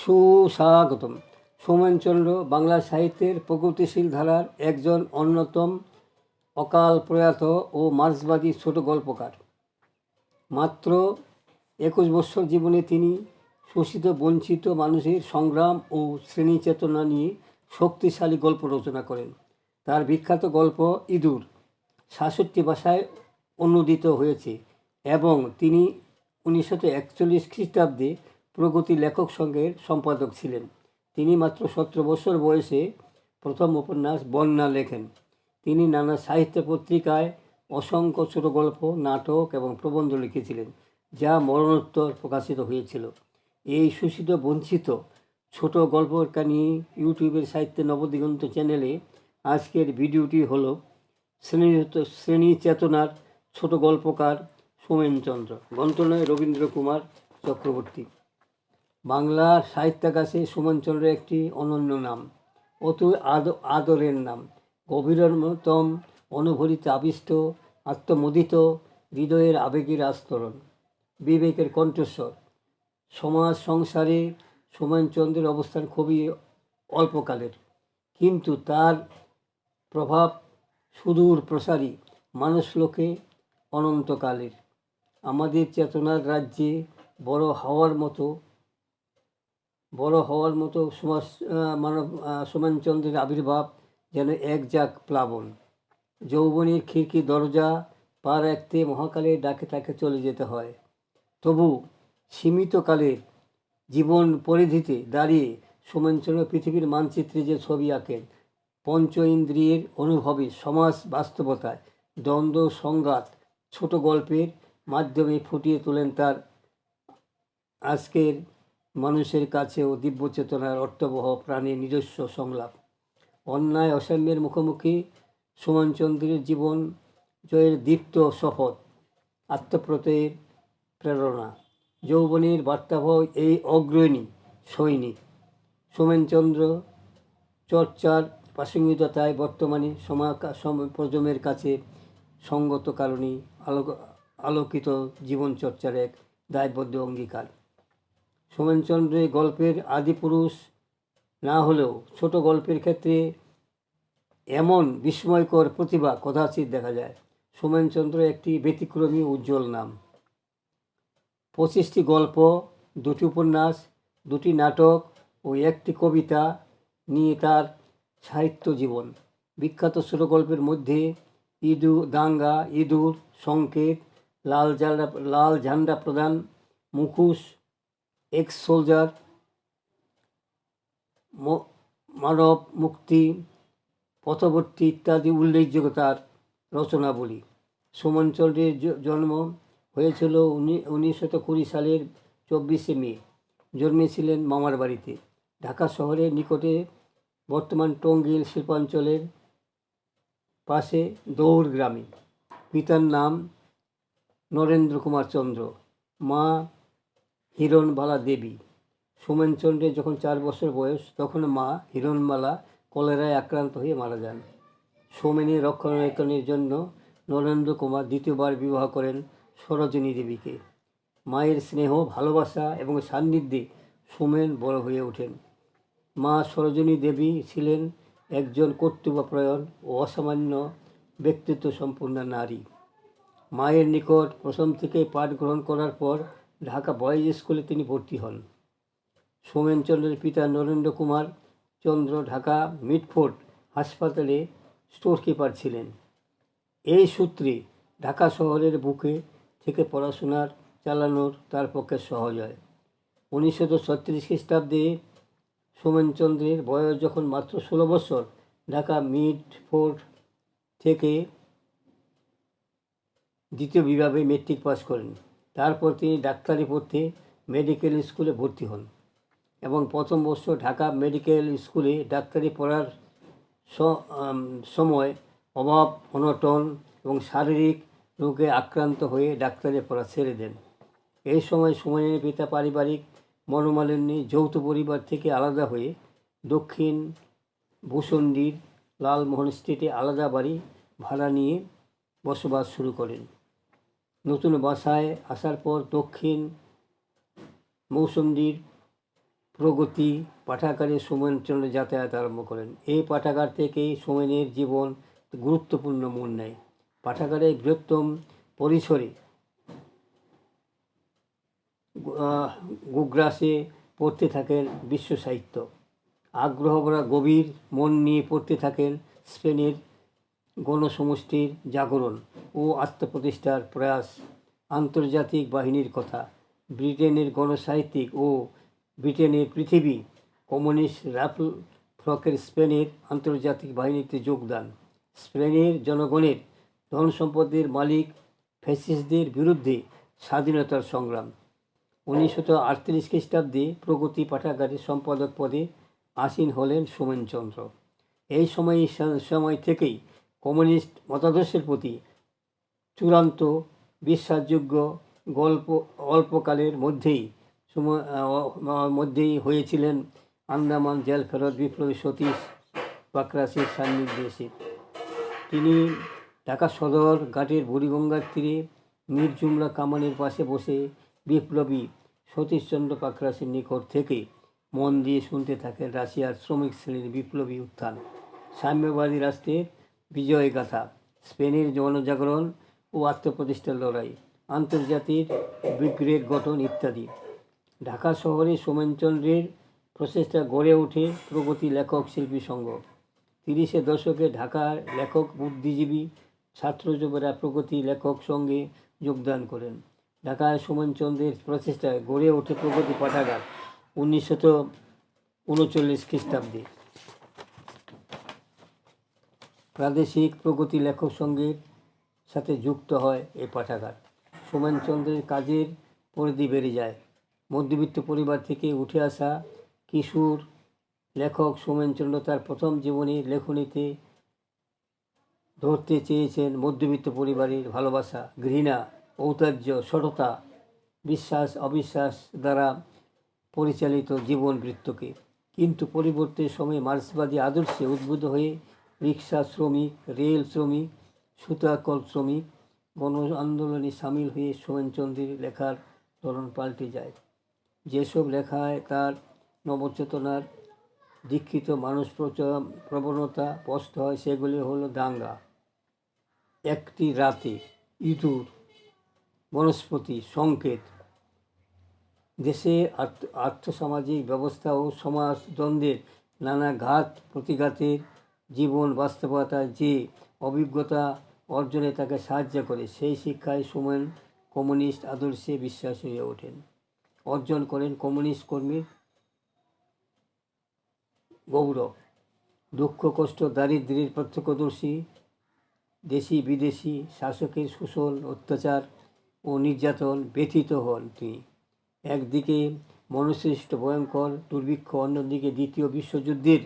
সুস্বাগতম। সোমেনচন্দ্র বাংলা সাহিত্যের প্রগতিশীল ধারার একজন অন্যতম অকাল প্রয়াত ও মার্ক্সবাদী ছোট গল্পকার। মাত্র 21 বছর জীবনে তিনি শোষিত বঞ্চিত মানুষের সংগ্রাম ও শ্রেণী চেতনা নিয়ে শক্তিশালী গল্প রচনা করেন। তার বিখ্যাত গল্প ইঁদুর 66 ভাষায় অনূদিত হয়েছে এবং তিনি 1941 খ্রিস্টাব্দে প্রগতি লেখক সংঘের সম্পাদক ছিলেন। তিনি মাত্র 17 বছর বয়সে প্রথম উপন্যাস বন্যা লেখেন। তিনি নানা সাহিত্য পত্রিকায় অসংখ্য ছোট গল্প, নাটক এবং প্রবন্ধ লিখেছিলেন, যা মরণোত্তর প্রকাশিত হয়েছিল। এই শোষিত বঞ্চিত ছোট গল্পটা নিয়ে ইউটিউবের সাহিত্য নবদিগন্ত চ্যানেলে আজকের ভিডিওটি হলো শ্রেণী চেতনার ছোট গল্পকার সোমেনচন্দ্র। গ্রন্থনায় রবীন্দ্র কুমার চক্রবর্তী। বাংলার সাহিত্যাকাশে সোমেনচন্দ্র একটি অনন্য নাম, অতি আদরের নাম। গভীরতম অনুভূতিতে আবিষ্ট, আত্মমোদিত, হৃদয়ের আবেগের আস্তরণ, বিবেকের কণ্ঠস্বর। সমাজ সংসারে সোমেনচন্দ্রের অবস্থান খুবই অল্পকালের, কিন্তু তার প্রভাব সুদূর প্রসারী, মানুষলোকে অনন্তকালের। আমাদের চেতনার রাজ্যে বড় হওয়ার মতো সোমেনচন্দ্রের আবির্ভাব যেন একঝাঁক প্লাবন। যৌবনের খিড়কি দরজা পা রাখতে মহাকালের ডাকে তাকে চলে যেতে হয়। তবু সীমিতকালের জীবন পরিধিতে দাঁড়িয়ে সোমেনচন্দ্র পৃথিবীর মানচিত্রে যে ছবি আঁকেন, পঞ্চ ইন্দ্রিয়ের অনুভবে, সমাজ বাস্তবতায়, দ্বন্দ্ব সংঘাত ছোট গল্পের মাধ্যমে ফুটিয়ে তোলেন তার আজকের মানুষের কাছেও দিব্য চেতনার অর্থবহ প্রাণের নিজস্ব সংলাপ। অন্যায় অসাম্যের মুখোমুখি সোমেনচন্দ্রের জীবন জয়ের দীপ্ত শপথ, আত্মপ্রত্যয়ের প্রেরণা। যৌবনের বার্তাবহ এই অগ্রণী সৈনিক সোমেনচন্দ্র চর্চার প্রাসঙ্গিকতায় বর্তমানে প্রজন্মের কাছে সঙ্গত কারণেই আলোকিত জীবনচর্চার এক দায়বদ্ধ অঙ্গীকার। সোমেনচন্দ্রের গল্পের আদিপুরুষ না হলেও ছোট গল্পের ক্ষেত্রে এমন বিস্ময়কর প্রতিভা কদাচিৎ দেখা যায়। সোমেনচন্দ্র একটি ব্যতিক্রমী উজ্জ্বল নাম। 25টি গল্প, 2টি উপন্যাস, 2টি নাটক ও 1টি কবিতা নিয়ে তার সাহিত্য জীবন। বিখ্যাত ছোট গল্পের মধ্যে দাঙ্গা, ইঁদুর, সংকেত, লাল ঝান্ডা প্রদান, মুখোশ, এক্স সোলজার, মানব মুক্তি, পথবর্তী ইত্যাদি উল্লেখযোগ্য তার রচনাবলী। সোমেনচন্দ্রের জন্ম হয়েছিল 1920 সালের 24শে মে। জন্মেছিলেন মামার বাড়িতে, ঢাকা শহরের নিকটে, বর্তমান টঙ্গীর শিল্পাঞ্চলের পাশে দৌড় গ্রামে। পিতার নাম নরেন্দ্র কুমার চন্দ্র, মা হিরণবালা দেবী। সোমেনচন্দ্রের যখন 4 বছর বয়স, তখন মা হিরণবালা কলেরায় আক্রান্ত হয়ে মারা যান। সোমেনের রক্ষণাবেক্ষণের জন্য নরেন্দ্র কুমার দ্বিতীয়বার বিবাহ করেন সরোজিনী দেবীকে। মায়ের স্নেহ, ভালোবাসা এবং সান্নিধ্যে সোমেন বড় হয়ে ওঠেন। মা সরোজিনী দেবী ছিলেন একজন কর্তব্যপরায়ণ ও অসামান্য ব্যক্তিত্ব সম্পন্ন নারী। মায়ের নিকট প্রথম থেকে পাঠ গ্রহণ করার পর ঢাকা বয়েজ স্কুলে তিনি ভর্তি হন। সোমেনচন্দ্রের পিতা নরেন্দ্র কুমার চন্দ্র ঢাকা মিটফোর্ড হাসপাতালে স্টোর কিপার ছিলেন। এই সূত্রে ঢাকা শহরের বুকে থেকে পড়াশোনার চালানোর তার পক্ষে সহজ হয়। 1936 খ্রিস্টাব্দে সোমেনচন্দ্রের বয়স যখন মাত্র 16 বছর, ঢাকা মিটফোর্ড থেকে দ্বিতীয় বিভাগে মেট্রিক পাস করেন। তারপর তিনি ডাক্তারি পড়তে মেডিকেল স্কুলে ভর্তি হন এবং প্রথম বছর ঢাকা মেডিকেল স্কুলে ডাক্তারি পড়ার সময় অভাব অনটন এবং শারীরিক রোগে আক্রান্ত হয়ে ডাক্তারি পড়া ছেড়ে দেন। এই সময় সোমেনের পিতা পারিবারিক মনোমালিন্যে যৌথ পরিবার থেকে আলাদা হয়ে দক্ষিণ ভূষণ্ডির লালমোহন স্ট্রিটে আলাদা বাড়ি ভাড়া নিয়ে বসবাস শুরু করেন। নতুন বাসায় আসার পর দক্ষিণ মৌসুমীর প্রগতি পাঠাগারে সোমেনচন্দ্র যাতায়াত আরম্ভ করেন। এই পাঠাগার থেকেই সোমেনের জীবন গুরুত্বপূর্ণ মোড় নেয়। পাঠাগারের বৃহত্তম পরিসরে গুগ্রাসে পড়তে থাকেন বিশ্ব সাহিত্য। আগ্রহভরা গভীর মন নিয়ে পড়তে থাকেন স্পেনের গণসমষ্টির জাগরণ ও আত্মপ্রতিষ্ঠার প্রয়াস, আন্তর্জাতিক বাহিনীর কথা, ব্রিটেনের গণসাহিত্যিক ও ব্রিটেনের পৃথিবী কমিউনিস্ট রাফল ফ্রকের স্পেনের আন্তর্জাতিক বাহিনীতে যোগদান, স্পেনের জনগণের ধন সম্পদের মালিক ফ্যাসিস্টদের বিরুদ্ধে স্বাধীনতার সংগ্রাম। 1938 খ্রিস্টাব্দে প্রগতি পাঠাগারের সম্পাদক পদে আসীন হলেন সোমেনচন্দ্র। এই সময় থেকেই কমিউনিস্ট মতাদর্শের প্রতি চূড়ান্ত বিশ্বাসযোগ্য অল্পকালের মধ্যেই হয়েছিলেন আন্দামান জেল ফেরত বিপ্লবী সতীশ পাকরাশির সান্নিধ্যে। তিনি ঢাকা সদর ঘাটের বুড়িগঙ্গার তীরে মিরজুমলা কামানের পাশে বসে বিপ্লবী সতীশচন্দ্র পাকরাশির নিকট থেকে মন দিয়ে শুনতে থাকেন রাশিয়ার শ্রমিক শ্রেণীর বিপ্লবী উত্থান, সাম্যবাদী রাষ্ট্রের বিজয় গাথা, স্পেনের জনজাগরণ ও আত্মপ্রতিষ্ঠার লড়াই, আন্তর্জাতিক ব্রিগেড গঠন ইত্যাদি। ঢাকা শহরে সোমেনচন্দ্রের প্রচেষ্টা গড়ে ওঠে প্রগতি লেখক শিল্পী সংঘ। 30-এর দশকে ঢাকার লেখক বুদ্ধিজীবী ছাত্র যুবরা প্রগতি লেখক সঙ্গে যোগদান করেন। ঢাকায় সোমেনচন্দ্রের প্রচেষ্টায় গড়ে ওঠে প্রগতি পাঠাগার 1939 খ্রিস্টাব্দে। প্রাদেশিক প্রগতি লেখক সংঘের সাথে যুক্ত হয় এই পাঠাগার। সোমেনচন্দ্রের কাজের পরিধি বেড়ে যায়। মধ্যবিত্ত পরিবার থেকে উঠে আসা কিশোর লেখক সোমেনচন্দ্র তার প্রথম জীবনী লেখনীতে ধরতে চেয়েছেন মধ্যবিত্ত পরিবারের ভালোবাসা, ঘৃণা, ঔদার্য, সততা, বিশ্বাস অবিশ্বাস দ্বারা পরিচালিত জীবন বৃত্তকে। কিন্তু পরিবর্তনের সময় মার্ক্সবাদী আদর্শে উদ্বুদ্ধ হয়ে রিক্সা শ্রমিক, রেল শ্রমিক, সুতাকল শ্রমিক গণ আন্দোলনে সামিল হয়ে সোমেনচন্দ্রের লেখার ধরন পাল্টে যায়। যেসব লেখায় তার নবচেতনার দীক্ষিত মানুষ প্রবণতা স্পষ্ট হয় সেগুলি হলো দাঙ্গা, একটি রাতে, ইঁদুর, বনস্পতি, সংকেত, দেশের আর্থসামাজিক ব্যবস্থা ও সমাজদ্বন্দ্বের নানা ঘাত প্রতিঘাতের জীবন বাস্তবতায় যে অভিজ্ঞতা অর্জনে তাকে সাহায্য করে, সেই শিক্ষায় সোমেন কমিউনিস্ট আদর্শে বিশ্বাসী হয়ে ওঠেন। অর্জন করেন কমিউনিস্ট কর্মীর গৌরব। দুঃখ কষ্ট দারিদ্র্যের প্রত্যক্ষদর্শী দেশি বিদেশি শাসকের শোষণ অত্যাচার ও নির্যাতন ব্যথিত হন তিনি। একদিকে মনুষ্যসৃষ্ট ভয়ঙ্কর দুর্ভিক্ষ, অন্যদিকে দ্বিতীয় বিশ্বযুদ্ধের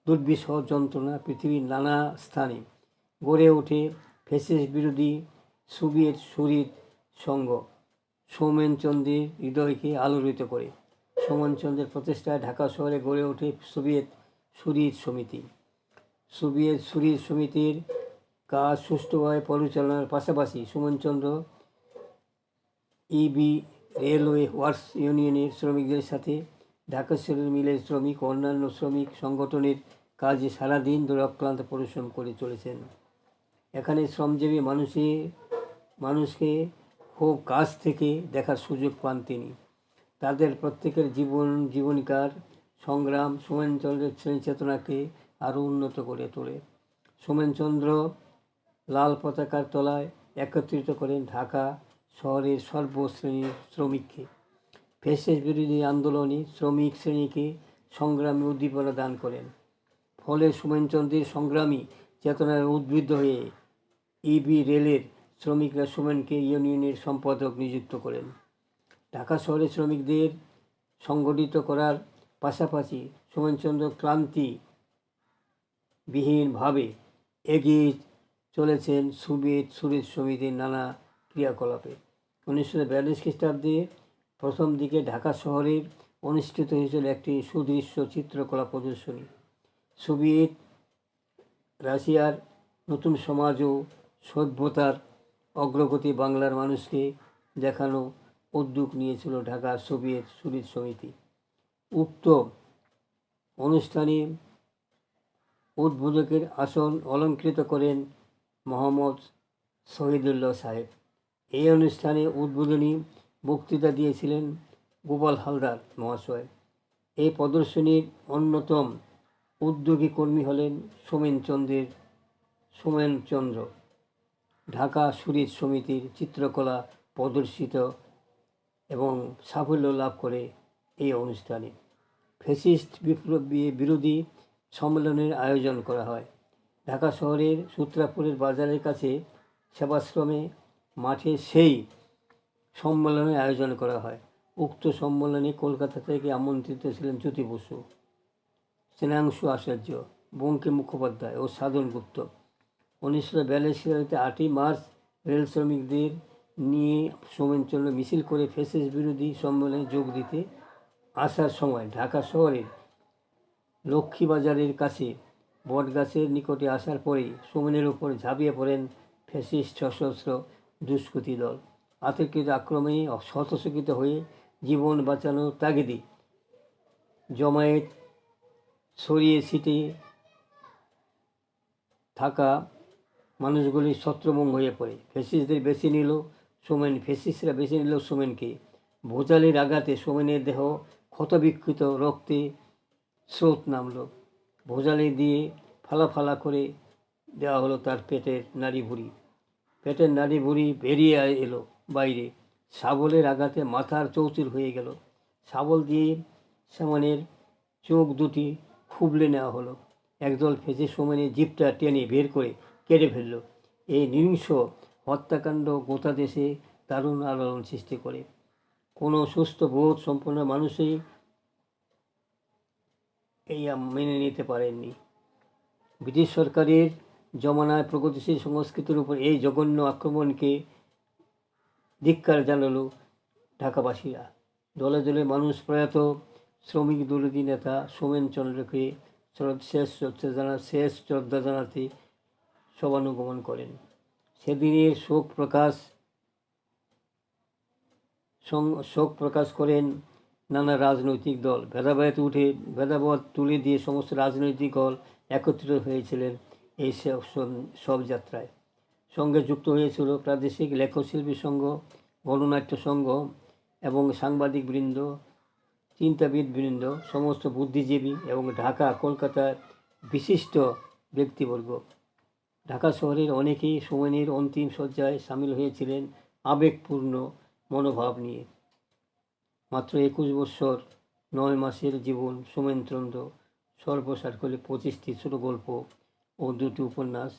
দুর্বিষহ যন্ত্রণা। পৃথিবীর নানা স্থানে গড়ে ওঠে ফ্যাসিস্ট বিরোধী সোভিয়েত শরীর সংঘ সোমেনচন্দ্রের হৃদয়কে আলোড়িত করে। সোমেনচন্দ্রের প্রচেষ্টায় ঢাকা শহরে গড়ে ওঠে সোভিয়েত শরীর সমিতি। সোভিয়েত শরীর সমিতির কাজ সুষ্ঠুভাবে পরিচালনার পাশাপাশি সোমেনচন্দ্র ইবি রেলওয়ে ওয়ার্কস ইউনিয়নের শ্রমিকদের সাথে ঢাকা শহরের মিলের শ্রমিক ও অন্যান্য শ্রমিক সংগঠনের কাজে সারাদিন ধরে অক্লান্ত পরিশ্রম করে চলেছেন। এখানে শ্রমজীবী মানুষকে খুব কাছ থেকে দেখার সুযোগ পান তিনি। তাদের প্রত্যেকের জীবনীকার সংগ্রাম সোমেনচন্দ্রের শ্রেণী চেতনাকে আরও উন্নত করে তোলে। সোমেনচন্দ্র লাল পতাকার তলায় একত্রিত করেন ঢাকা শহরের সর্বশ্রেণীর শ্রমিককে। ফ্যাসিস্ট বিরোধী আন্দোলনে শ্রমিক শ্রেণীকে সংগ্রামী উদ্দীপনা দান করেন। ফলে সোমেনচন্দ্রের সংগ্রামী চেতনায় উদ্বুদ্ধ হয়ে ইবি রেলের শ্রমিকরা সোমেনকে ইউনিয়নের সম্পাদক নিযুক্ত করেন। ঢাকা শহরে শ্রমিকদের সংগঠিত করার পাশাপাশি সোমেনচন্দ্র ক্লান্তিবিহীনভাবে এগিয়ে চলেছেন সোভিয়েত শরীর সমিতির নানা ক্রিয়াকলাপে। 1942 খ্রিস্টাব্দে প্রথম দিকে ঢাকা শহরে অনুষ্ঠিত হয়েছিল একটি সুদৃশ্য চিত্রকলা প্রদর্শনী। সোভিয়েত রাশিয়ার নতুন সমাজ ও সভ্যতার অগ্রগতি বাংলার মানুষকে দেখানো উদ্যোগ নিয়েছিল ঢাকা সোভিয়েত শরীর সমিতি। উক্ত অনুষ্ঠানে উদ্বোধকের আসন অলঙ্কৃত করেন মোহাম্মদ শহীদুল্লাহ সাহেব। এই অনুষ্ঠানে উদ্বোধনী বক্তৃতা দিয়েছিলেন গোপাল হালদার মহাশয়। এই প্রদর্শনীর অন্যতম উদ্যোগী কর্মী হলেন সোমেনচন্দ্র। ঢাকা সুরিত সমিতির চিত্রকলা প্রদর্শিত এবং সাফল্য লাভ করে এই অনুষ্ঠানে। ফ্যাসিস্ট বিরোধী সম্মেলনের আয়োজন করা হয়। ঢাকা শহরের সূত্রাপুরের বাজারের কাছে সেবাশ্রমে মাঠে সেই সম্মেলনের আয়োজন করা হয়। উক্ত সম্মেলনে কলকাতা থেকে আমন্ত্রিত ছিলেন জ্যোতি বসু, স্নেহাংশু আচার্য, বঙ্কিম মুখোপাধ্যায় ও সাধন গুপ্ত। 1942 সালের 8ই মার্চ রেল শ্রমিকদের নিয়ে সোমেনচন্দ্র মিছিল করে ফ্যাসিস্ট বিরোধী সম্মেলনে যোগ দিতে আসার সময় ঢাকা শহরের লক্ষ্মীবাজারের কাছে বটগাছের নিকটে আসার পরেই সোমেনের উপর ঝাঁপিয়ে পড়েন ফ্যাসিস্ট সশস্ত্র দুষ্কৃতী দল। আতঙ্কিত আক্রমণে হতচকিত হয়ে জীবন বাঁচানোর তাগিদে জমায়েত ছড়িয়ে ছিটিয়ে থাকা মানুষগুলি ছত্রভঙ্গ হয়ে পড়ে। ফ্যাসিস্টরা বেছে নিল সোমেনকে। ভোজালির আঘাতে সোমেনের দেহ ক্ষতবিক্ষত, রক্তে স্রোত নামল। ভোজালি দিয়ে ফালা করে দেওয়া হলো তার পেটের নাড়ি ভুঁড়ি বেরিয়ে এলো বাইরে। শাবলের আঘাতে মাথার চৌচির হয়ে গেল। শাবল দিয়ে সোমেনের চোখ দুটি খুবলে নেওয়া হলো। একদল ফ্যাসিস্ট সোমেনের জিভটা টেনে বের করে কেটে ফেলল। এই নৃশংস হত্যাকাণ্ড গোটা দেশে দারুণ আলোড়ন সৃষ্টি করে। কোনো সুস্থ বোধ সম্পন্ন মানুষই এই মেনে নিতে পারেননি। ব্রিটিশ সরকারের জমানায় প্রগতিশীল সংস্কৃতির উপর এই জঘন্য আক্রমণকে ধিক্কার জানালো ঢাকাবাসীরা। দলে দলে মানুষ প্রয়াত শ্রমিক বিরোধী নেতা সোমেনচন্দ্রকে শেষ শ্রদ্ধা জানাতে সমাগম করেন। সেদিনের শোক প্রকাশ করেন নানা রাজনৈতিক দল। ভেদাভেদ তুলে দিয়ে সমস্ত রাজনৈতিক দল একত্রিত হয়েছিলেন এই শবযাত্রায়। সঙ্গে যুক্ত হয়েছিল প্রাদেশিক লেখকশিল্পী সংঘ, গণনাট্য সংঘ এবং সাংবাদিকবৃন্দ, চিন্তাবিদবৃন্দ, সমস্ত বুদ্ধিজীবী এবং কলকাতার বিশিষ্ট ব্যক্তিবর্গ। ঢাকা শহরের অনেকেই সোমেনের অন্তিম শয্যায় সামিল হয়েছিলেন আবেগপূর্ণ মনোভাব নিয়ে। মাত্র 21 বৎসর 9 মাসের জীবন সোমেনচন্দ্র সর্বসার করে 25টি ছোট গল্প ও 2টি উপন্যাস,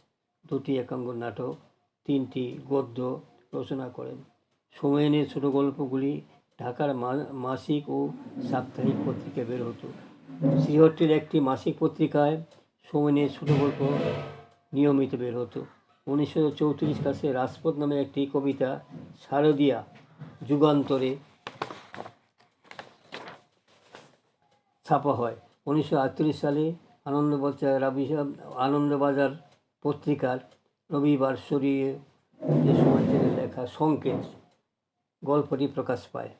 2টি একাঙ্ক নাটক, 3টি গদ্য রচনা করেন। সোমেনের ছোট গল্পগুলি ঢাকার মাসিক ও সাপ্তাহিক পত্রিকায় বের হতো। শ্রীহট্টের একটি মাসিক পত্রিকায় সোমেনের ছোট গল্প নিয়মিত বের হতো। 1934 কাছে রাজপথ নামে একটি কবিতা শারদীয়া যুগান্তরে ছাপা হয়। 1938 সালে আনন্দবাজার পত্রিকার রবিবার সরিয়ে যে সোমেনের লেখা সংকেত গল্পটি প্রকাশ পায়।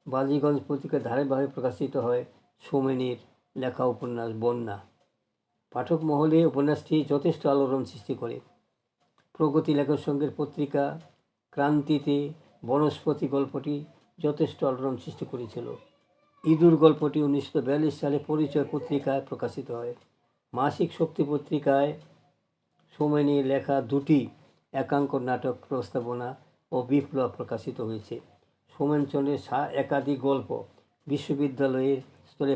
বালিগঞ্জ পত্রিকার ধারাবাহিকভাবে প্রকাশিত হয় সোমেনের লেখা উপন্যাস বন্যা। পাঠক মহলে উপন্যাসটি যথেষ্ট আলোড়ন সৃষ্টি করে। প্রগতি লেখক সংঘের পত্রিকা ক্রান্তিতে বনস্পতি গল্পটি যথেষ্ট আলোড়ন সৃষ্টি করেছিল। ইঁদুর গল্পটি 1942 সালে পরিচয় পত্রিকায় প্রকাশিত হয়। মাসিক শক্তি পত্রিকায় সোমেনের লেখা 2টি একাঙ্ক নাটক প্রস্তাবনা ও বিপ্লব প্রকাশিত হয়েছে। সোমেনচন্দ্রের একাধিক গল্প বিশ্ববিদ্যালয়ের স্তরে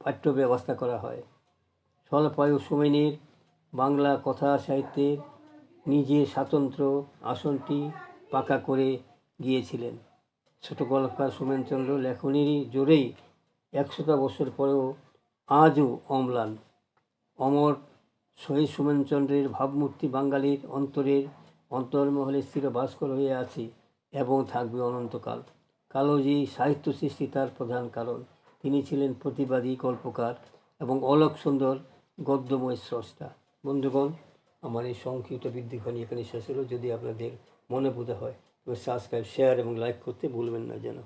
পাঠ্য ব্যবস্থা করা হয়। স্বল্পায়ু সোমেনের বাংলা কথা সাহিত্যের নিজের স্বাতন্ত্র্য আসনটি পাকা করে গিয়েছিলেন। ছোট গল্পকার সোমেনচন্দ্র লেখনীর জোরেই 100টা বছর পরেও আজও অম্লান অমর। শহীদ সোমেনচন্দ্রের ভাবমূর্তি বাঙালির অন্তর্মহলে স্থিরভাস্কর হয়ে আছে এবং থাকবে অনন্তকাল। কালোজি সাহিত্য সৃষ্টি তার প্রধান কারণ। তিনি ছিলেন প্রতিবাদী গল্পকার এবং অলোক সুন্দর গদ্যময় স্রষ্টা। বন্ধুগণ, আমার এই সংক্ষিপ্ত বিদ্যুখানি এখানে শেষ হলো। যদি আপনাদের মনে বোধ হয় তবে সাবস্ক্রাইব, শেয়ার এবং লাইক করতে ভুলবেন না যেন।